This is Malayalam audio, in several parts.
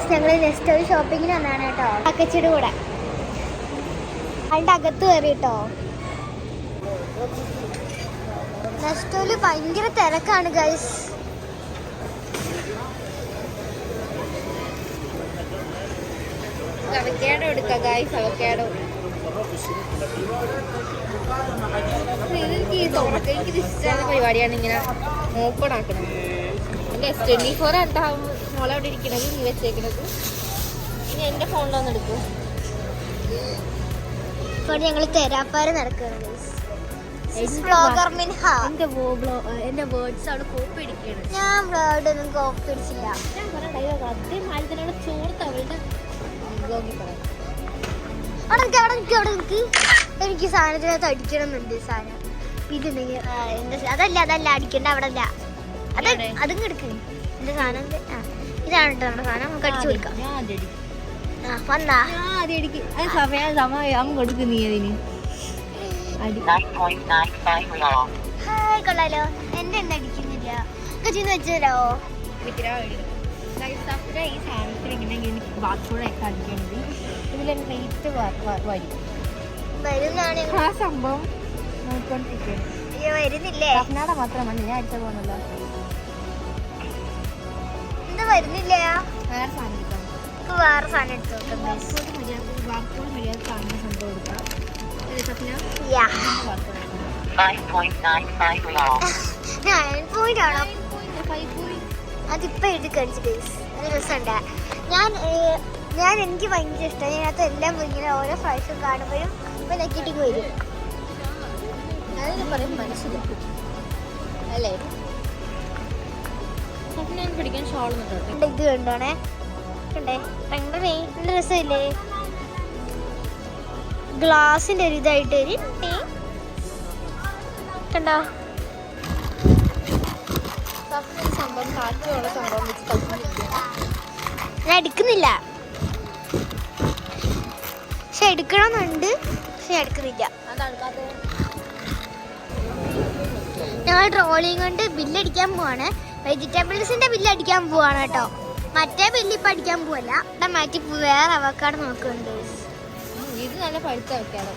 ഗൈസ് ഞങ്ങൾ നെക്സ്റ്റ് ഒരു ഷോപ്പിങ്ങിന് വന്നാണ് കേട്ടോ. അക്കച്ചിയുടെ കൂടെ അതിൻ്റെ അകത്ത് കയറി കേട്ടോ. നെക്സ്റ്റോല് ഭയങ്കര തിരക്കാണ് ഗൈസ്. അവക്കാഡോ എടുക്കാം ഗൈസ്. അവക്കാഡോ എനിക്ക് ഇഷ്ടമുള്ള പരിപാടിയാണ് ഇങ്ങനെ ഓപ്പൺ ആക്കുന്നത്. എൻ്റെ S24 ഉണ്ടാവും മോളെ അവിടെ ഇരിക്കണത്, നീ വെച്ചേക്കണത്. ഇനി എൻ്റെ ഫോണിലൊന്ന് എടുക്കും. ഇപ്പോൾ ഞങ്ങൾ തെരാപ്പാര നടക്കുകയാണ്. എൻ്റെ വേർഡ്സ് അവിടെ കോപ്പി അടിക്കുകയാണ്. ഞാൻ വേർഡ് ഒന്നും കോപ്പി അടിച്ചില്ല. ഞാൻ പറയാം അതേമാതിരി തന്നെ ചോർത്ത് അവളുടെ ബ്ലോഗിൽ പറയാം. അവിടെ എനിക്ക് സാധനത്തിനകത്ത് അടിക്കണമെന്നുണ്ട് സാധനം. ഇതുണ്ടെങ്കിൽ അതല്ല അടിക്കണ്ട. അവിടെ അല്ല അതും കിടക്ക് എന്റെ സാധനം. ഇതാണ് കേട്ടോ നമ്മുടെ സാധനം. നമുക്ക് അടിച്ചു കൊടുക്കാം. വന്നാ സമയം കൊടുക്കും നീ അതിന്. ഹായ് കൊള്ളാലോ. എന്റെ എണ്ണ അടിക്കുന്നില്ല. കച്ചിന്ന് വെച്ചതരാവോ? ഈ സാധനത്തിൽ ഇങ്ങനെ ബാത്റൂമൊക്കെ അടിക്കണത് ഇതിലെന്നെ റേറ്റ് വരുന്നാണ് ആ സംഭവം നോക്കിക്കൊണ്ടിരിക്കുകയാണ്. വരുന്നില്ലേ? കർണാടക മാത്രമല്ല ഞാൻ അടിച്ച പോകുന്നല്ലോ. എന്താ വരുന്നില്ല? വേറെ സാധനം എടുക്കാം. വേറെ സാധനം എടുത്തു നോക്കാം. ബാർക്കോഡ് മര്യാദ കാണുന്ന സംഭവം എടുക്കാം. 9 ആണോ? അതിപ്പോ എഴുതി കഴിച്ചു ഗൈസ്. അത് രസമുണ്ട്. ഞാൻ എനിക്ക് ഭയങ്കര ഇഷ്ടമാണ്. ഇതിനകത്ത് എല്ലാം ഇങ്ങനെ ഓരോ പ്രാവശ്യം കാണുമ്പോഴും ഇപ്പൊ നെക്കിട്ടിങ് വരും. അതെന്ന് പറയും മനസ്സിലാക്കും അല്ലേ? ഞാൻ പിടിക്കാൻ ഷോൾ ഇത് കണ്ടോണേ. കണ്ടേ ഭയങ്കര രസമില്ലേ? ഗ്ലാസിന്റെ ഒരു ഇതായിട്ട് കണ്ടോ? സംഭവം കാറ്റുള്ള സംഭവം വെച്ച് ഞാൻ എടുക്കുന്നില്ല. പക്ഷെ എടുക്കണമെന്നുണ്ട്. പക്ഷെ എടുക്കുന്നില്ല. ഞങ്ങൾ ട്രോളിയും കൊണ്ട് ബില്ലടിക്കാൻ പോവാണ്. വെജിറ്റബിൾസിന്റെ ബില്ലടിക്കാൻ പോവാണ് കേട്ടോ. മറ്റേ ബില്ല് ഇപ്പൊ അടിക്കാൻ പോവല്ല. ഇവിടെ മാറ്റി വേറെ അവക്കാട് നോക്കുന്നുണ്ട്. ഇത് നല്ല പഴുത്ത വെക്കാതെ.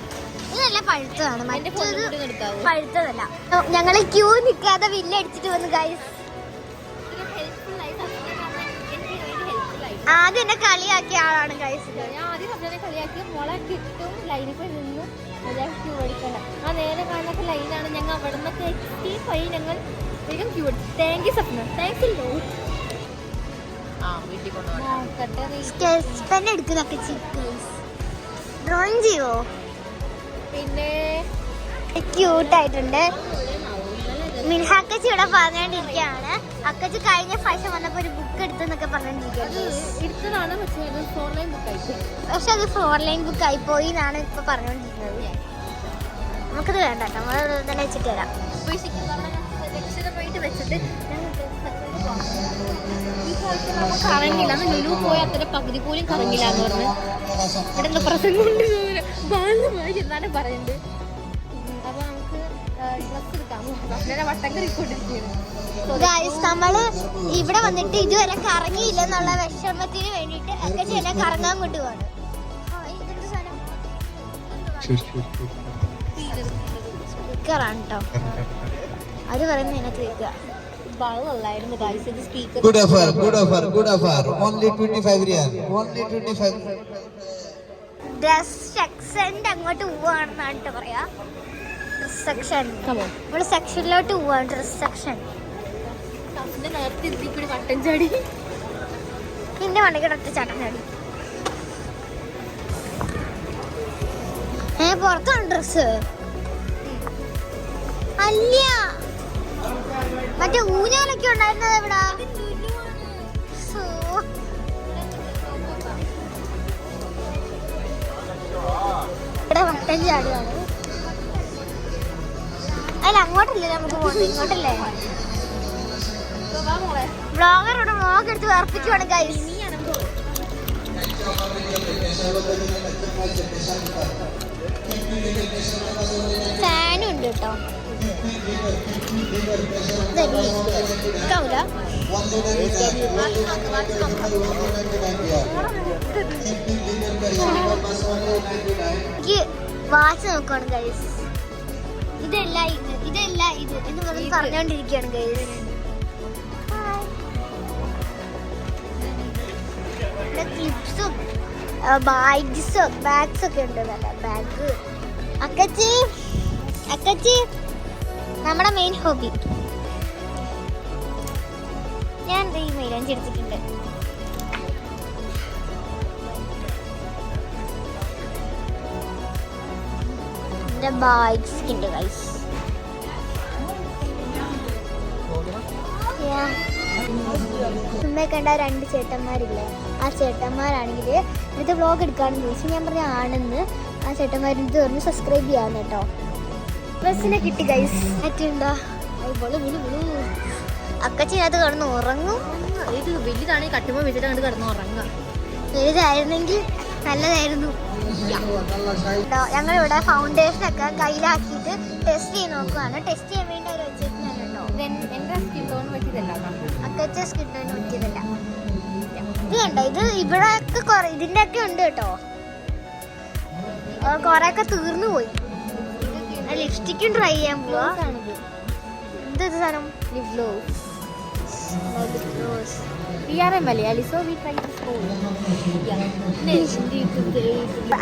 ഇത് നല്ല പഴുത്തതാണ്. മറ്റേത് പഴുത്തതല്ല. ഞങ്ങള് ക്യൂ നിൽക്കാതെ ബില്ലടിച്ചിട്ട് വന്നു ഗൈസ്. ആദ്യം എന്നെ കളിയാക്കിയ ആളാണ് ഗൈസ്. ഞാൻ ആദ്യം പറഞ്ഞ കളിയാക്കി മോളെ കിട്ടും ലൈനിൽ പോയി നിന്ന് ക്യൂ അടിക്കണം. ആ നേരെ കാണുന്ന ലൈനാണ്. ഞങ്ങൾ അവിടെ നിന്നൊക്കെ എത്തിപ്പോയി ഞങ്ങൾ വേഗം ക്യൂ അടിച്ചു. Thank you Swapna. Thanks you. Drawing ചെയ്യോ? പിന്നെ ക്യൂട്ടായിട്ടുണ്ട്. മിൻഹാക്കച്ചി ഇവിടെ പറഞ്ഞോണ്ടിരിക്കുകയാണ്. അക്കച്ചി കഴിഞ്ഞ പ്രാവശ്യം വന്നപ്പോ ഒരു ബുക്ക് എടുത്തെന്നൊക്കെ പറഞ്ഞോണ്ടിരിക്കുകയാണ്. പക്ഷെ അത് 4 ലൈൻ ബുക്ക് ആയി പോയി എന്നാണ് ഇപ്പൊ പറഞ്ഞോണ്ടിരിക്കുന്നത്. നമുക്കത് വേണ്ട കേട്ടോ. നമ്മൾ തന്നെ വെച്ചിട്ട് വരാം. വെച്ചിട്ട് കറങ്ങില്ല. ലുലു പോയി അത്ര പകുതി പോലും കറങ്ങില്ല എന്ന് പറഞ്ഞു. ഇവിടെ എന്താ പ്രസംഗം കൊണ്ട് എന്നാണ് പറയുന്നത്. അപ്പൊ നമുക്ക് ഡ്രസ് എടുക്കാം. വട്ടം കറിക്കൊണ്ടിരിക്കുകയാണ്. നമ്മള് ഇവിടെ വന്നിട്ട് ഇതുവരെ കറങ്ങിയില്ലെന്നുള്ള വിഷമത്തിന് വേണ്ടിട്ട് ഒക്കെ ചില കറങ്ങാൻ കൊണ്ടുപോവാണ്. സ്പീക്കറാണ് കേട്ടോ. അത് പറയുന്നത് ഇതിനകത്ത് കേൾക്കുക. Good offer. Only 25 riyal. Only 25. Dress സെക്ഷൻ്റെ അങ്ങോട്ട് പോവാണെന്നാണ് പറയാ. Dress section. നമ്മള് സെക്ഷനിലോട്ട് പോവാണ്. Dress section. വട്ടം ചാടി പിന്നെ മണിക്കടത്ത് ചട്ടം ചാടി. പുറത്താണ് ഡ്രസ്. അല്ല മറ്റേ ഊഞ്ഞാലൊക്കെ ഉണ്ടായിരുന്നത് എവിടാ? ഇവിടെ വട്ടം ചാടിയാണ്. അല്ല അങ്ങോട്ടല്ലേ നമുക്ക് പോകണ്ട, ഇങ്ങോട്ടല്ലേ. ബ്ലോഗറോട് വ്ലോഗ് എടുത്ത് വർപ്പിക്കുവാണ് ഗൈസ്. ഫാനും ഉണ്ട് കേട്ടോ. Only 99. എനിക്ക് വാച്ച് നോക്കണം ഗൈസ്. ഇതല്ല ഇത് എന്ന് പറഞ്ഞുകൊണ്ടിരിക്കുകയാണ് ഗൈസ്. ക്ലിപ്സും ബാഗ്സ് ഒക്കെ ഉണ്ട്. ബാഗ് അക്കച്ചി നമ്മുടെ മെയിൻ ഹോബി. ഞാൻ ഈ മൈലാഞ്ചി എടുത്തിട്ടുണ്ട്. എന്റെ ബാഗ്സ് ഉണ്ട് ഗൈസ്. കണ്ട 2 ചേട്ടന്മാരില്ലേ, ആ ചേട്ടന്മാരാണെങ്കിൽ ഇത് വ്ലോഗ് എടുക്കാണെന്ന് ചോദിച്ചു. ഞാൻ പറഞ്ഞ ആണെന്ന്. ആ ചേട്ടന്മാരിത് പറഞ്ഞ് സബ്സ്ക്രൈബ് ചെയ്യാന്ന് കേട്ടോ. ബസ്സിനെ കിട്ടി ഗൈസ്. പറ്റുണ്ടോ? അക്കച്ചിനകത്ത് കിടന്ന് ഉറങ്ങും. ഇത് വലിയതാണെങ്കിൽ കട്ടുമ്പോൾ വെച്ചിട്ട് കണ്ട് കിടന്ന് ഉറങ്ങുക. വലുതായിരുന്നെങ്കിൽ നല്ലതായിരുന്നു. ഞങ്ങളിവിടെ ഫൗണ്ടേഷൻ ഒക്കെ കയ്യിലാക്കിയിട്ട് ടെസ്റ്റ് ചെയ്ത് നോക്കുവാണ്. ടെസ്റ്റ് ചെയ്യാൻ വേണ്ടി അവർ വെച്ചിട്ടാണ് കേട്ടോ. എന്റെ സ്കിൻ ടോൺ പറ്റിയതല്ല, അക്കച്ച സ്കിൻ ടോൺ പറ്റിയതല്ല. ഇത് കണ്ടോ, ഇത് ഇവിടെ ഒക്കെ ഇതിന്റെ ഒക്കെ ഉണ്ട് കേട്ടോ. കൊറേ ഒക്കെ തീർന്നു പോയി. ലിപ്സ്റ്റിക്കും ട്രൈ ചെയ്യാൻ പോവാ. എന്ത് സാധനം? Lip gloss.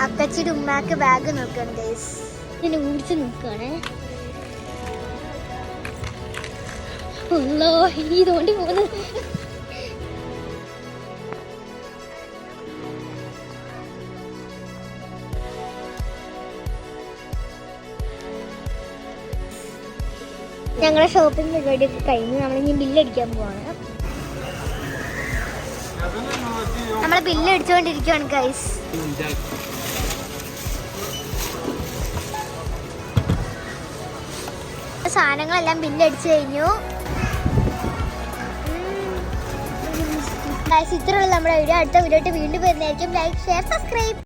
അക്കച്ചിയുടെ ഉമ്മാക്ക് ബാഗ് നോക്കാണ് ഗൈസ്. ഇതിനെ ഊടിച്ച് നോക്കാണ്. ഇനി തോണ്ടി പോകുന്നു. ഞങ്ങളുടെ ഷോപ്പിംഗ് പരിപാടിയൊക്കെ കഴിഞ്ഞ് നമ്മളിനി ബില്ലടിക്കാൻ പോവാണ്. നമ്മളെ ബില്ല് അടിച്ചുകൊണ്ടിരിക്കുകയാണ് ഗൈസ്. സാധനങ്ങളെല്ലാം ബില്ലടിച്ചു കഴിഞ്ഞു. ഇത്രയുള്ള നമ്മുടെ വീഡിയോ. അടുത്ത വീഡിയോ വീണ്ടും വരുന്നതായിരിക്കും. Like, share, subscribe.